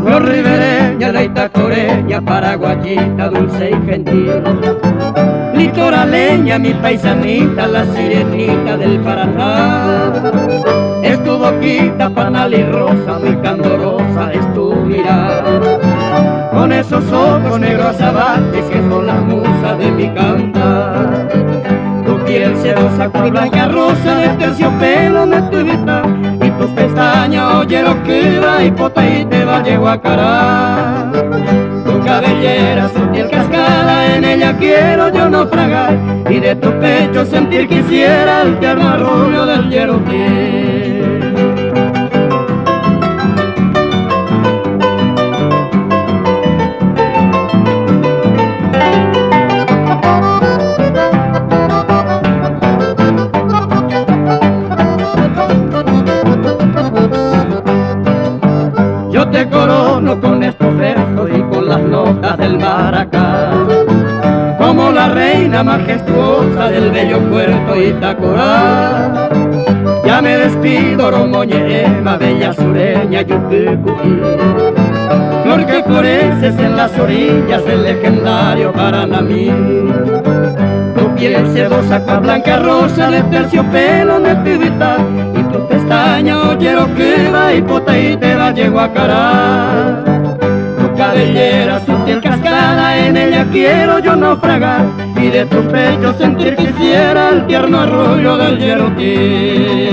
Flor ribereña, la itacoreña, paraguayita, dulce y gentil. Litoraleña, mi paisanita, la sirenita del Paraná. Es tu boquita, panal y rosa, muy candorosa es tu mirada. Con esos ojos negros azabates que son las musas de mi cantar. Tu piel sedosa, cual blanca rosa de terciopelo nativita, y tus pestañas oyeron que va y pota y te va a guacará. Tu cabellera sutil cascada, en ella quiero yo naufragar, y de tu pecho sentir quisiera el tierno arrullo del Yerotil. Yo te corono con estos versos y con las notas del maracá, como la reina majestuosa del bello puerto Itacorá. Ya me despido, Romoñema, bella sureña, Yucucuí, flor que floreces en las orillas del legendario Paranamí. Tu piel sedosa, cual blanca rosa de terciopelo nativita, y tus pestañas oyeron que va y pota y te va a guacará. Tu cabellera sutil cascada, en ella quiero yo naufragar, y de tu pecho sentir quisiera el tierno arrullo del Yerotil.